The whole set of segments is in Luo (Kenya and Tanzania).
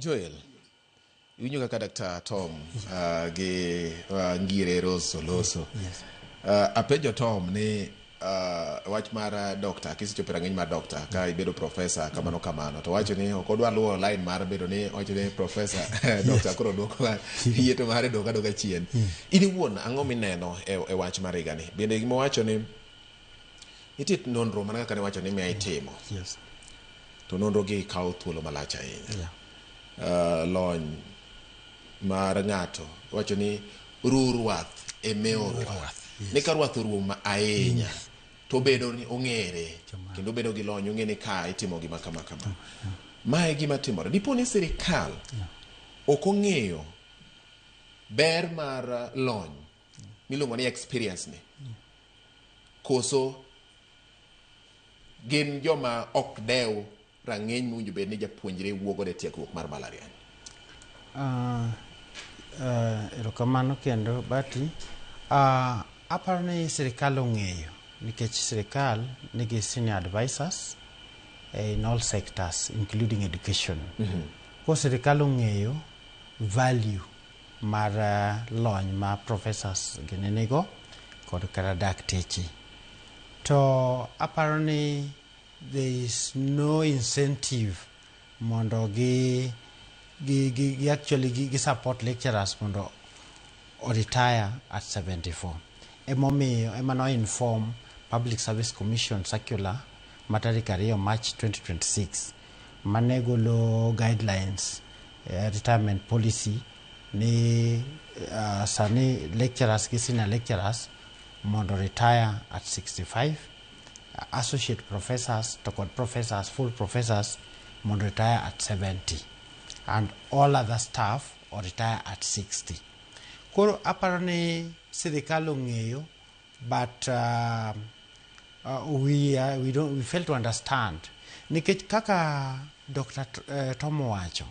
Joel, winjo kaka Dr. Tom gi ngire Rose Oloso. Yes. Apenjo Tom ni wach mar doctor kisichopo rang'iny mar doctor ka ibedo professor kamano to wacho ni ok odwa luwo line mar bedo ni wacho ni professor doctor koro duoko yie to mare doka chien. In iwuon ang'o mineno e wach mar igani? Bende gima wacho ni nitie nonro mana kaka ne wacho ni miya itimo. Yes. To nonro gi kawo thuolo malach ahinya. Yeah. Lony mar ng'ato wacho ni ruruath e meo ruath. Ni ka ruath oruom ahinya to bedo ni ong'ere kendo bedo gi lony ong'e ni ka itimo gima kama. Mae gima timore. Dipo ni sirkal ok ong'eyo ber mar lony miluongo ni experience ni. Koso gin joma ok dew rang'eny mowinjo bed ni japuonjre wuogo de tiegruok mar mbalariany. Erokamano kendo Bati. Aparo ni sirkal ong'eyo nikech sirkal nigi senior advisors in all sectors including education. Ko sirkal ong'eyo value mar lony ma professors ginenigo kod kata dakteche. To aparo ni there is no incentive mondo gi actually support lecturers mondo or retire at 74. Ema no inform Public Service Commission circular matarik 2 March 2026 manegolo guidelines retirement policy ni sani lecturers gi senior lecturers mondo retire at 65, associate professors to kod professors, full professors mondo retire at 70, and all other staff or retire at 60. Koro aparo ni sirkal ong'eyo, but we fail to understand nikech kaka Dr. Tom wacho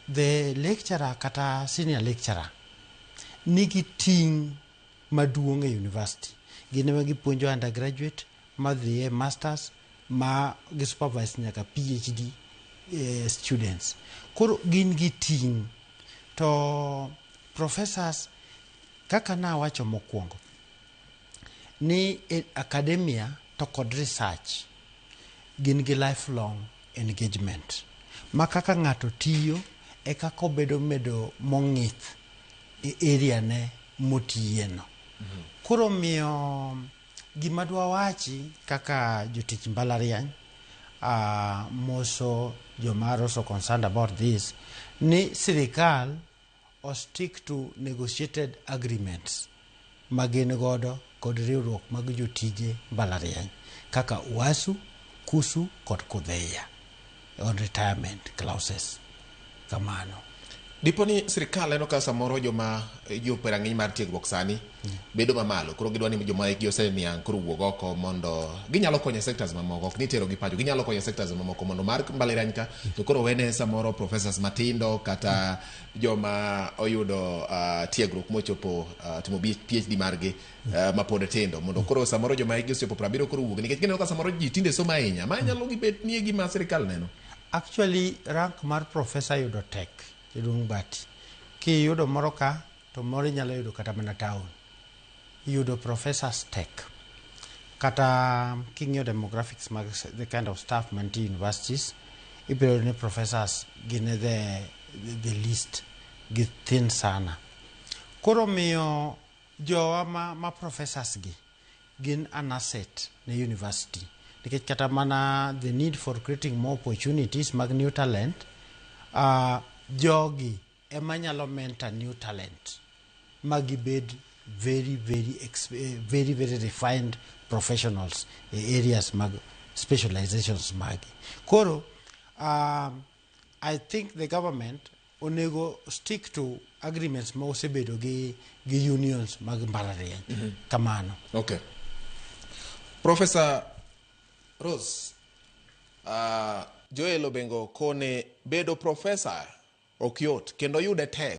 the lecturer kata senior lecturer nigi ting' maduong' e university. Gin ema gipuonjo undergraduate madhi e masters ma gi supervise nyaka PhD students. Koro gin gi ting'. To professors kaka na wacho mokwongo ni academia to kod research gin gi lifelong engagement ma kaka ng'ato tiyo e kaka obedo medo mong'ith e area ne motiyeno. Koro miyo gima dwa wachi kaka jotich mbalariany moso joma are also concerned about this ni sirkal or stick to negotiated agreements magin godo kod riwruok mag jotije mbalariany kaka UASU, KUSU kod KUDHEIA on retirement clauses. Kamano. Dipo ni sirkal eno ka samoro joma jopo rang'iny mar tiegruok sani bedo mamalo, koro gidwa ni joma gi oseniang' koro wuog oko mondo ginyalo konyo sectors mamoko, ok ni tero gi pacho, ginyalo konyo sectors mamoko mondo mar mbalariany ka to koro wene samoro professors matindo kata joma oyudo tiegruok mochopo timo PhD margi mapod tindo mondo koro samoro joma gi osechopo 70 koro wuog nikech gineno ka samoro ji tinde somo ahinya ma nyalo gibet ni gima sirkal neno. Actually rank mar professor yudo tek Irung Bati. Ki yudo moro ka to moro nyalo yudo kata mana town. Yudo professors tech. Kata king'iyo demographics mag the kind of staff manti universities, ibiro ni professors gine the least thin sana. Koro miyo jowa ma professors gi gin an asset na university. Nikech kata mana the need for creating more opportunities mag new talent, jogi ema nyalo mentor new talent magi bed very refined professionals in areas mag specializations magi. Koro I think the government onego stick to agreements ma osebedo gi unions mag mbalariany. Kamano. Okay. Professor Rose, Joel Obengo kone bedo professor ok yot kendo yude tek.